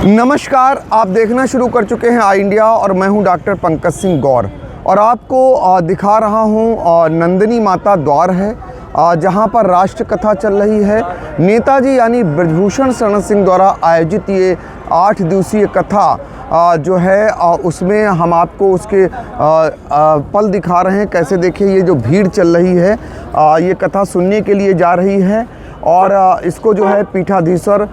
नमस्कार, आप देखना शुरू कर चुके हैं आई इंडिया और मैं हूं डॉक्टर पंकज सिंह गौर और आपको दिखा रहा हूं नंदिनी माता द्वार है जहां पर राष्ट्र कथा चल रही है। नेताजी यानी ब्रजभूषण शरण सिंह द्वारा आयोजित ये 8 दिवसीय कथा जो है उसमें हम आपको उसके पल दिखा रहे हैं। कैसे देखिए ये जो भीड़ चल रही है ये कथा सुनने के लिए जा रही है और इसको जो है पीठाधीश्वर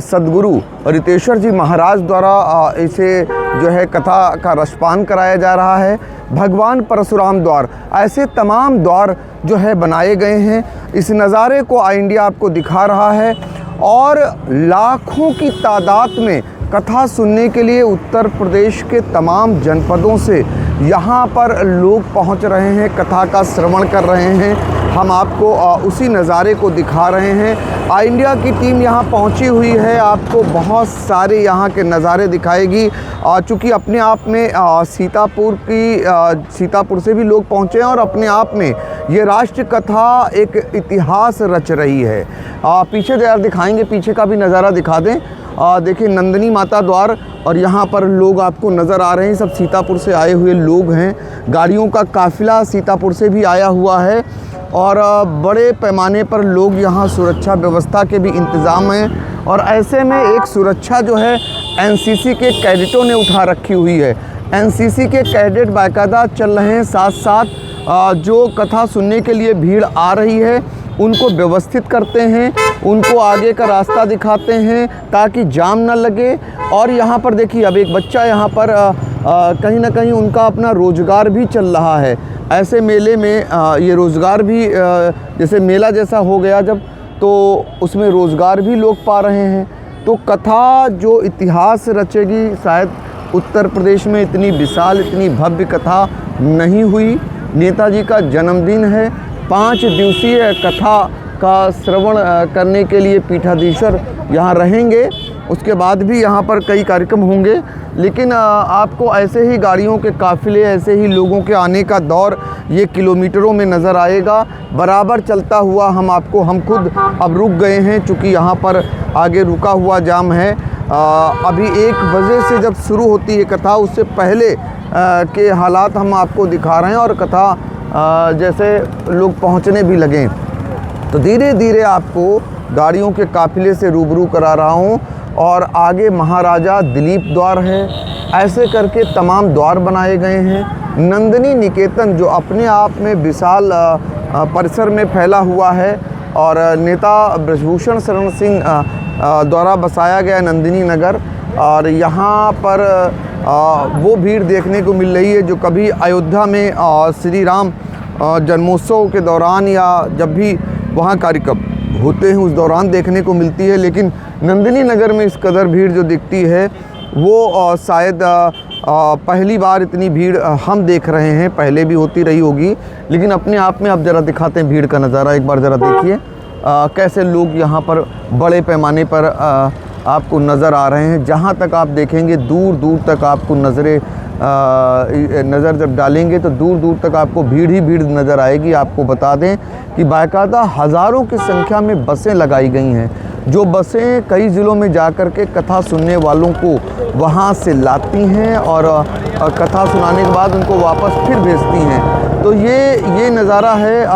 सद्गुरु रितेश्वर जी महाराज द्वारा इसे जो है कथा का रसपान कराया जा रहा है। भगवान परशुराम द्वार, ऐसे तमाम द्वार जो है बनाए गए हैं। इस नज़ारे को आई इंडिया आपको दिखा रहा है और लाखों की तादाद में कथा सुनने के लिए उत्तर प्रदेश के तमाम जनपदों से यहाँ पर लोग पहुँच रहे हैं, कथा का श्रवण कर रहे हैं। हम आपको उसी नज़ारे को दिखा रहे हैं। आई इंडिया की टीम यहाँ पहुँची हुई है, आपको बहुत सारे यहाँ के नज़ारे दिखाएगी। चूँकि अपने आप में सीतापुर से भी लोग पहुँचे हैं और अपने आप में ये राष्ट्र कथा एक इतिहास रच रही है। पीछे यार दिखाएंगे, पीछे का भी नज़ारा दिखा दें। देखिए नंदिनी माता द्वार और यहाँ पर लोग आपको नज़र आ रहे हैं, सब सीतापुर से आए हुए लोग हैं। गाड़ियों का काफ़िला सीतापुर से भी आया हुआ है और बड़े पैमाने पर लोग यहाँ सुरक्षा व्यवस्था के भी इंतज़ाम हैं। और ऐसे में एक सुरक्षा जो है एनसीसी के कैडेटों ने उठा रखी हुई है। एनसीसी के कैडेट बाकायदा चल रहे हैं, साथ साथ जो कथा सुनने के लिए भीड़ आ रही है उनको व्यवस्थित करते हैं, उनको आगे का रास्ता दिखाते हैं ताकि जाम ना लगे। और यहाँ पर देखिए अब एक बच्चा यहाँ पर कहीं ना कहीं उनका अपना रोज़गार भी चल रहा है। ऐसे मेले में ये रोज़गार भी जैसे मेला जैसा हो गया जब, तो उसमें रोज़गार भी लोग पा रहे हैं। तो कथा जो इतिहास रचेगी, शायद उत्तर प्रदेश में इतनी विशाल, इतनी भव्य कथा नहीं हुई। नेताजी का जन्मदिन है, 5 दिवसीय कथा का श्रवण करने के लिए पीठाधीश्वर यहाँ रहेंगे। उसके बाद भी यहाँ पर कई कार्यक्रम होंगे, लेकिन आपको ऐसे ही गाड़ियों के काफ़िले, ऐसे ही लोगों के आने का दौर ये किलोमीटरों में नज़र आएगा, बराबर चलता हुआ। हम खुद अब रुक गए हैं चूँकि यहाँ पर आगे रुका हुआ जाम है। अभी 1 बजे से जब शुरू होती है कथा, उससे पहले के हालात हम आपको दिखा रहे हैं और कथा जैसे लोग पहुँचने भी लगें तो धीरे धीरे आपको गाड़ियों के काफ़िले से रूबरू करा रहा हूँ। और आगे महाराजा दिलीप द्वार है, ऐसे करके तमाम द्वार बनाए गए हैं। नंदिनी निकेतन जो अपने आप में विशाल परिसर में फैला हुआ है और नेता ब्रजभूषण शरण सिंह द्वारा बसाया गया नंदिनी नगर। और यहाँ पर वो भीड़ देखने को मिल रही है जो कभी अयोध्या में श्री राम जन्मोत्सव के दौरान या जब भी वहाँ कार्यक्रम होते हैं उस दौरान देखने को मिलती है। लेकिन नंदिनी नगर में इस कदर भीड़ जो दिखती है वो शायद पहली बार इतनी भीड़ हम देख रहे हैं। पहले भी होती रही होगी, लेकिन अपने आप में अब ज़रा दिखाते हैं भीड़ का नज़ारा। एक बार ज़रा देखिए कैसे लोग यहाँ पर बड़े पैमाने पर आपको नज़र आ रहे हैं। जहाँ तक आप देखेंगे दूर दूर तक आपको नज़र जब डालेंगे तो दूर दूर तक आपको भीड़ ही भीड़ नज़र आएगी। आपको बता दें कि बाकायदा हज़ारों की संख्या में बसें लगाई गई हैं, जो बसें कई ज़िलों में जाकर के कथा सुनने वालों को वहाँ से लाती हैं और कथा सुनाने के बाद उनको वापस फिर भेजती हैं। तो ये नज़ारा है।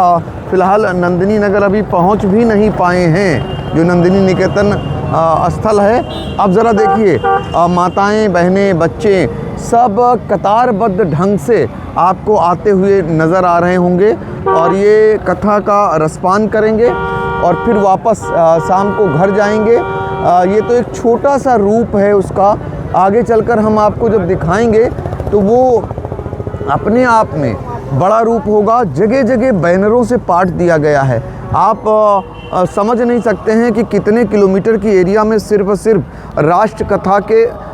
फ़िलहाल नंदिनी नगर अभी पहुँच भी नहीं पाए हैं, जो नंदिनी निकेतन स्थल है। अब ज़रा देखिए माताएं, बहनें, बच्चे सब कतारबद्ध ढंग से आपको आते हुए नज़र आ रहे होंगे और ये कथा का रसपान करेंगे और फिर वापस शाम को घर जाएंगे। ये तो एक छोटा सा रूप है उसका, आगे चलकर हम आपको जब दिखाएंगे तो वो अपने आप में बड़ा रूप होगा। जगह जगह बैनरों से पाट दिया गया है। आप समझ नहीं सकते हैं कि कितने किलोमीटर की एरिया में सिर्फ राष्ट्र कथा के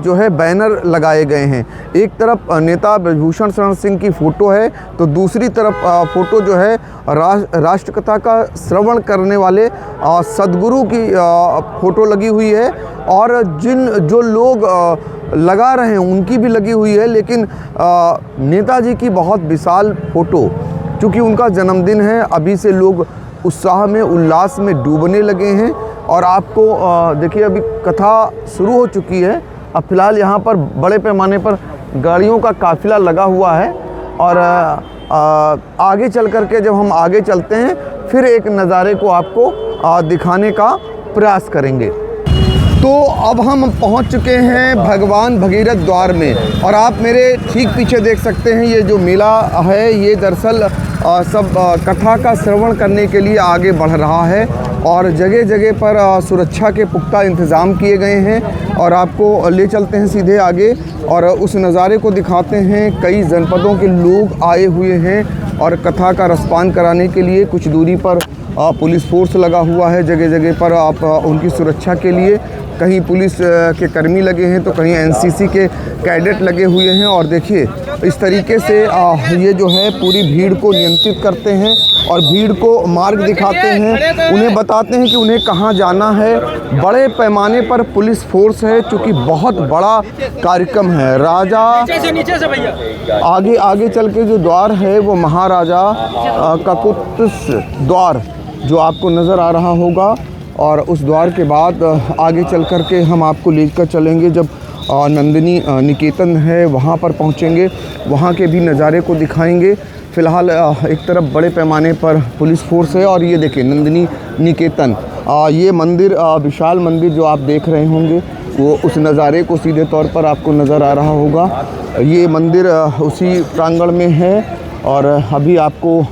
जो है बैनर लगाए गए हैं। एक तरफ नेता ब्रजभूषण शरण सिंह की फ़ोटो है तो दूसरी तरफ फ़ोटो जो है राष्ट्र कथा का श्रवण करने वाले सद्गुरु की फ़ोटो लगी हुई है। और जो लोग लगा रहे हैं उनकी भी लगी हुई है, लेकिन नेताजी की बहुत विशाल फ़ोटो, क्योंकि उनका जन्मदिन है, अभी से लोग उत्साह में, उल्लास में डूबने लगे हैं। और आपको देखिए अभी कथा शुरू हो चुकी है। अब फ़िलहाल यहाँ पर बड़े पैमाने पर गाड़ियों का काफ़िला लगा हुआ है। और आगे चल कर के जब हम आगे चलते हैं फिर एक नज़ारे को आपको दिखाने का प्रयास करेंगे। तो अब हम पहुंच चुके हैं भगवान भगीरथ द्वार में। और आप मेरे ठीक पीछे देख सकते हैं ये जो मेला है ये दरअसल सब कथा का श्रवण करने के लिए आगे बढ़ रहा है। और जगह जगह पर सुरक्षा के पुख्ता इंतज़ाम किए गए हैं। और आपको ले चलते हैं सीधे आगे और उस नज़ारे को दिखाते हैं। कई जनपदों के लोग आए हुए हैं और कथा का रसपान कराने के लिए। कुछ दूरी पर पुलिस फोर्स लगा हुआ है जगह जगह पर आप उनकी सुरक्षा के लिए। कहीं पुलिस के कर्मी लगे हैं तो कहीं एनसीसी के कैडेट लगे हुए हैं। और देखिए इस तरीके से ये जो है पूरी भीड़ को नियंत्रित करते हैं और भीड़ को मार्ग दिखाते हैं, उन्हें बताते हैं कि उन्हें कहाँ जाना है। बड़े पैमाने पर पुलिस फोर्स है चूँकि बहुत बड़ा कार्यक्रम है। राजा आगे आगे चल के जो द्वार है वो महाराजा काकतीस द्वार जो आपको नज़र आ रहा होगा। और उस द्वार के बाद आगे चल कर के हम आपको लेकर चलेंगे। जब नंदिनी निकेतन है वहाँ पर पहुँचेंगे, वहाँ के भी नज़ारे को दिखाएंगे। फ़िलहाल एक तरफ बड़े पैमाने पर पुलिस फोर्स है और ये देखिए नंदिनी निकेतन, ये मंदिर, विशाल मंदिर जो आप देख रहे होंगे वो उस नज़ारे को सीधे तौर पर आपको नज़र आ रहा होगा। ये मंदिर उसी प्रांगण में है और अभी आपको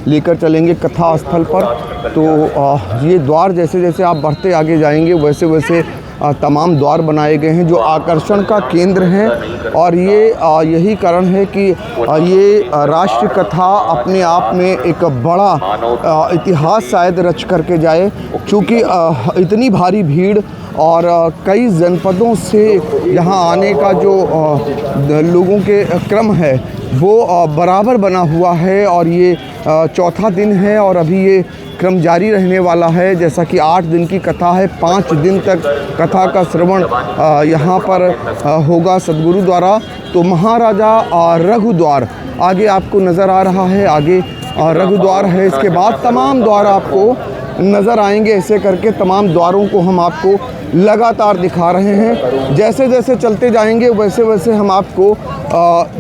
लेकर चलेंगे कथा स्थल पर। तो ये द्वार जैसे जैसे आप बढ़ते आगे जाएंगे वैसे वैसे तमाम द्वार बनाए गए हैं जो आकर्षण का केंद्र हैं। और ये यही कारण है कि ये राष्ट्र कथा अपने आप में एक बड़ा इतिहास शायद रच करके जाए। चूँकि इतनी भारी भीड़ और कई जनपदों से यहाँ आने का जो लोगों के क्रम है वो बराबर बना हुआ है। और ये चौथा दिन है और अभी ये क्रम जारी रहने वाला है। जैसा कि 8 दिन की कथा है, 5 दिन तक कथा का श्रवण यहाँ पर होगा सदगुरु द्वारा। तो महाराजा रघु द्वार आगे आपको नज़र आ रहा है, आगे रघु द्वार है। इसके बाद तमाम द्वार आपको नज़र आएंगे। ऐसे करके तमाम द्वारों को हम आपको लगातार दिखा रहे हैं। जैसे जैसे चलते जाएंगे वैसे वैसे हम आपको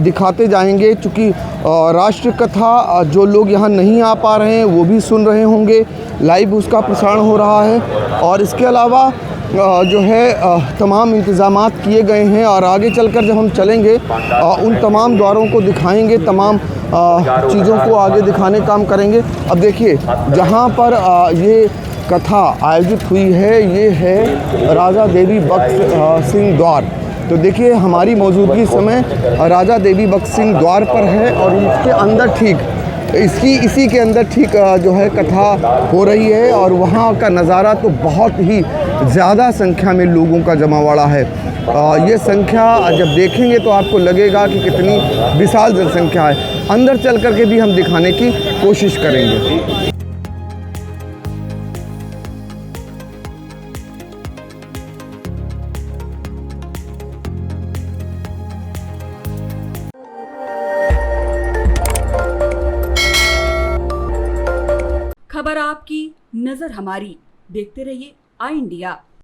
दिखाते जाएंगे। चूँकि राष्ट्र कथा जो लोग यहाँ नहीं आ पा रहे हैं वो भी सुन रहे होंगे, लाइव उसका प्रसारण हो रहा है। और इसके अलावा जो है तमाम इंतज़ामात किए गए हैं। और आगे चलकर जब हम चलेंगे उन तमाम द्वारों को दिखाएंगे, तमाम चीज़ों को आगे दिखाने का काम करेंगे। अब देखिए जहाँ पर ये कथा आयोजित हुई है ये है राजा देवी बख्श सिंह द्वार। तो देखिए हमारी मौजूदगी इस समय राजा देवी बख्श सिंह द्वार पर है और इसके अंदर ठीक इसी के अंदर ठीक जो है कथा हो रही है। और वहाँ का नज़ारा तो बहुत ही ज़्यादा संख्या में लोगों का जमावड़ा है। ये संख्या जब देखेंगे तो आपको लगेगा कि कितनी विशाल जनसंख्या है। अंदर चल कर के भी हम दिखाने की कोशिश करेंगे। खबर आपकी, नजर हमारी। देखते रहिए आई इंडिया।